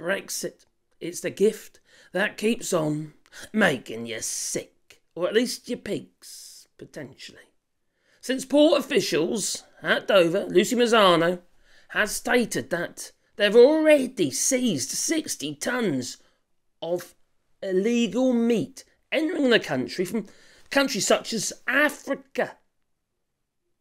Brexit. It's the gift that keeps on making you sick. Or at least your pigs, potentially. Since port officials at Dover, Lucy Mazzano, has stated that they've already seized 60 tonnes of illegal meat entering the country from countries such as Africa.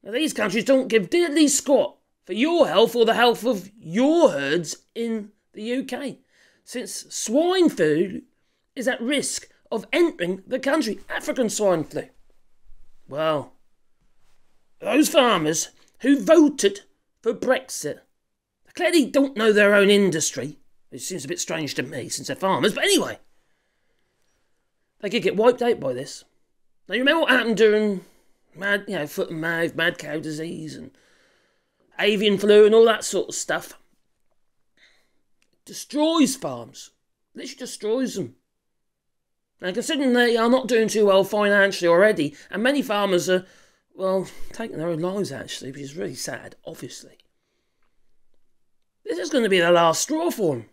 Now, these countries don't give diddly squat for your health or the health of your herds in the UK, since swine flu is at risk of entering the country. African swine flu. Well, those farmers who voted for Brexit clearly don't know their own industry. It seems a bit strange to me since they're farmers, but anyway, they could get wiped out by this. Now, you remember what happened during foot and mouth, mad cow disease and avian flu and all that sort of stuff? It destroys farms. Literally destroys them. Now, considering they are not doing too well financially already, and many farmers are, well, taking their own lives actually, which is really sad, obviously. This is going to be the last straw for them.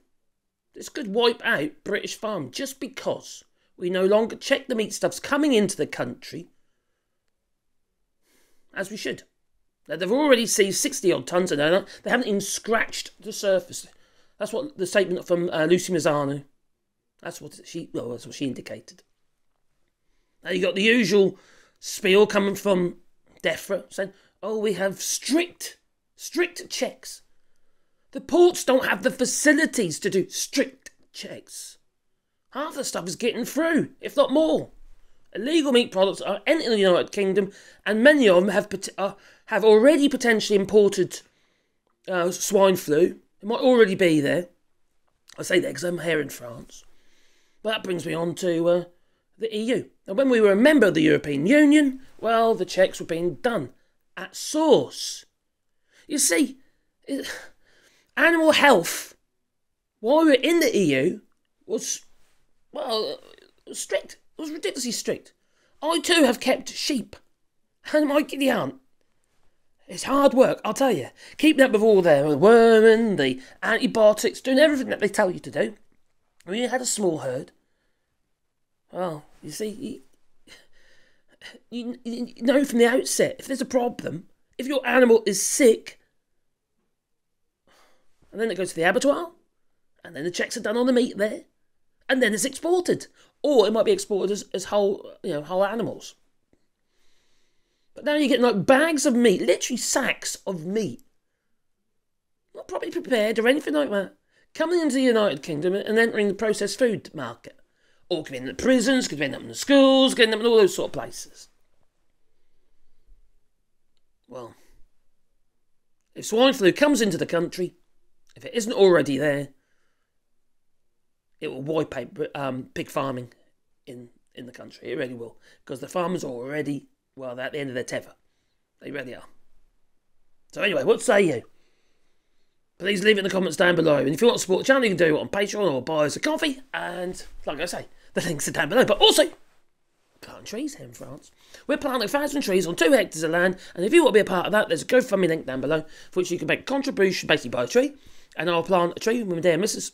This could wipe out British farm just because we no longer check the meat stuffs coming into the country as we should. Now, they've already seized 60 odd tonnes of that. They haven't even scratched the surface. That's what the statement from Lucy Mazzano. That's what she indicated. Now you got the usual spiel coming from DEFRA saying, "Oh, we have strict checks." The ports don't have the facilities to do strict checks. Half the stuff is getting through, if not more. Illegal meat products are entering the United Kingdom, and many of them have already potentially imported swine flu. It might already be there. I say that because I'm here in France. But that brings me on to the EU. Now, when we were a member of the European Union, well, the checks were being done at source. You see, animal health, while we were in the EU, was strict. It was ridiculously strict. I too have kept sheep. And my giddy aunt, it's hard work, I'll tell you. Keeping up with all the worming, the antibiotics, doing everything that they tell you to do. When you had a small herd, well, you see, you know from the outset, if there's a problem, if your animal is sick, and then it goes to the abattoir, and then the checks are done on the meat there, and then it's exported. Or it might be exported as whole animals. But now you're getting like bags of meat, literally sacks of meat, not properly prepared or anything like that, coming into the United Kingdom and entering the processed food market. Or could end up in the prisons, could end up in the schools, could end up in all those sort of places. Well, if swine flu comes into the country, if it isn't already there, it will wipe out pig farming in the country. It really will. Because the farmers are already, well, they're at the end of their tether. They really are. So anyway, what say you? Please leave it in the comments down below. And if you want to support the channel, you can do it on Patreon or buy us a coffee. And like I say, the links are down below. But also, planting trees here in France. We're planting 1,000 trees on 2 hectares of land. And if you want to be a part of that, there's a GoFundMe link down below for which you can make a contribution, basically buy a tree. And I'll plant a tree with my dear missus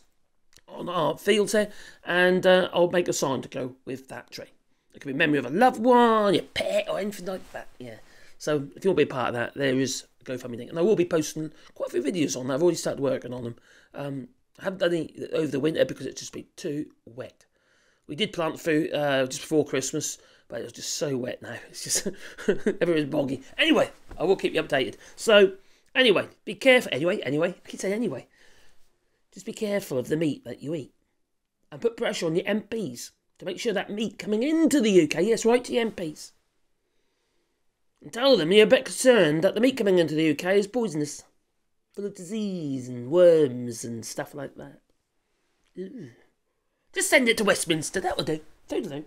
on our fields here, and I'll make a sign to go with that tree. It could be memory of a loved one, your pet, or anything like that. Yeah. So if you want to be a part of that, there is a GoFundMe link, and I will be posting quite a few videos on that. I've already started working on them. I haven't done any over the winter because it's just been too wet. We did plant food just before Christmas, but it was just so wet now. It's just everywhere's boggy. Anyway, I will keep you updated. So anyway, be careful. Anyway, I keep saying anyway. Just be careful of the meat that you eat. And put pressure on your MPs to make sure that meat coming into the UK, yes, right to your MPs. And tell them you're a bit concerned that the meat coming into the UK is poisonous. Full of disease and worms and stuff like that. Ooh. Just send it to Westminster, that will do. Toodaloo.